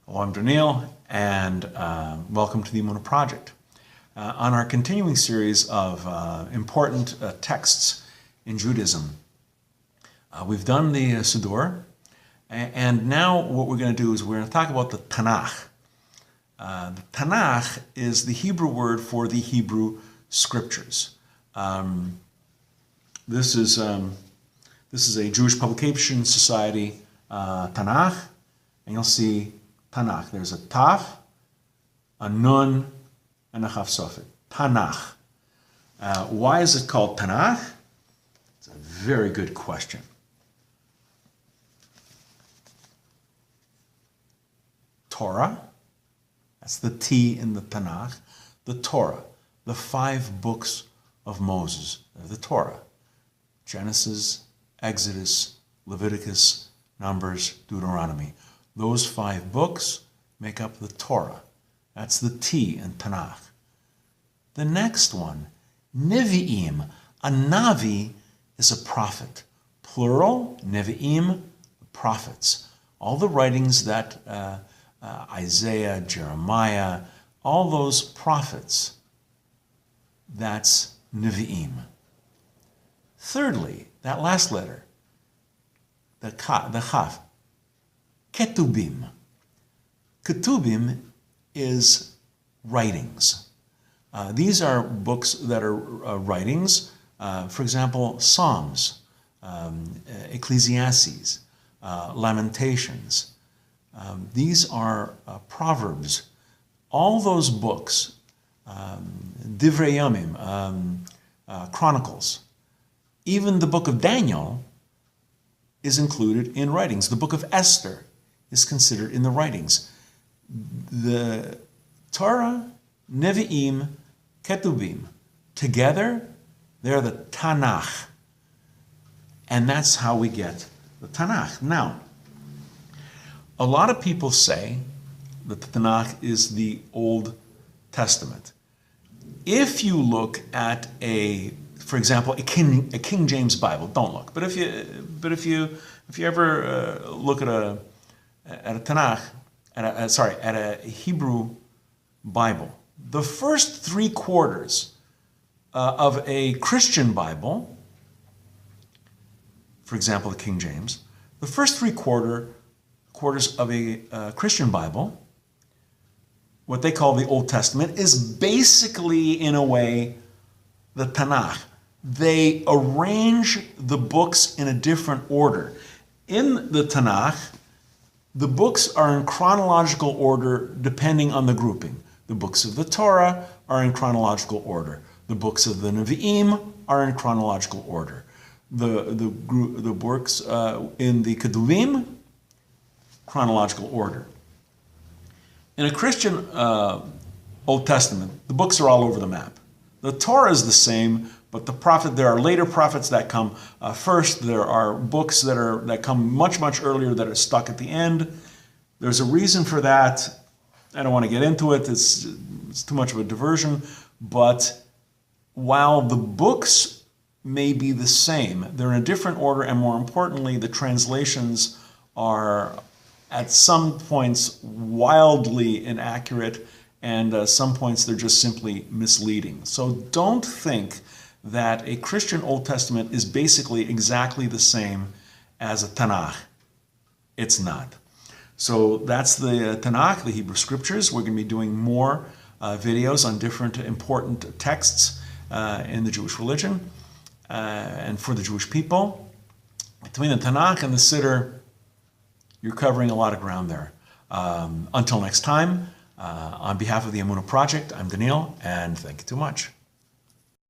Hello, I'm Daniel, and welcome to the Emunah Project. On our continuing series of important texts in Judaism, we've done the Siddur, and now what we're going to do is we're going to talk about the Tanakh. The Tanakh is the Hebrew word for the Hebrew Scriptures. This is a Jewish Publication Society Tanakh, and you'll see Tanakh. There's a Taf, a Nun, and a Chaf Sofit. Tanakh. Why is it called Tanakh? It's a very good question. Torah, that's the T in the Tanakh. The Torah, the 5 books of Moses, the Torah. Genesis, Exodus, Leviticus, Numbers, Deuteronomy. Those 5 books make up the Torah. That's the T in Tanakh. The next one, Nevi'im. A Navi is a prophet. Plural, Nevi'im, prophets. All the writings that Isaiah, Jeremiah, all those prophets, that's Nevi'im. Thirdly, that last letter, the Chaf, Ketuvim. Ketuvim is writings. These are books that are writings, for example, Psalms, Ecclesiastes, Lamentations. These are Proverbs. All those books, Divrei Yomim, Chronicles, even the book of Daniel is included in writings. The book of Esther is considered in the writings. The Torah, Nevi'im, Ketuvim, together, they're the Tanakh. And that's how we get the Tanakh. Now, a lot of people say that the Tanakh is the Old Testament. If you look at for example, a King James Bible, don't look. But if you ever look at a Tanakh, at a Hebrew Bible, the first 3/4 of a Christian Bible, for example, the King James, the first 3/4 of a Christian Bible, what they call the Old Testament, is basically, in a way, the Tanakh. They arrange the books in a different order. In the Tanakh, the books are in chronological order depending on the grouping. The books of the Torah are in chronological order. The books of the Nevi'im are in chronological order. The books in the Ketuvim, chronological order. In a Christian Old Testament, the books are all over the map. The Torah is the same, but there are later prophets that come first. There are books that come much, much earlier that are stuck at the end. There's a reason for that. I don't want to get into it. It's too much of a diversion. But while the books may be the same, they're in a different order, and more importantly, the translations are at some points wildly inaccurate, and some points they're just simply misleading. So don't think that a Christian Old Testament is basically exactly the same as a Tanakh. It's not. So that's the Tanakh, the Hebrew Scriptures. We're going to be doing more videos on different important texts in the Jewish religion and for the Jewish people. Between the Tanakh and the Siddur, you're covering a lot of ground there. Until next time, on behalf of the Emunah Project, I'm Daniel, and thank you too much.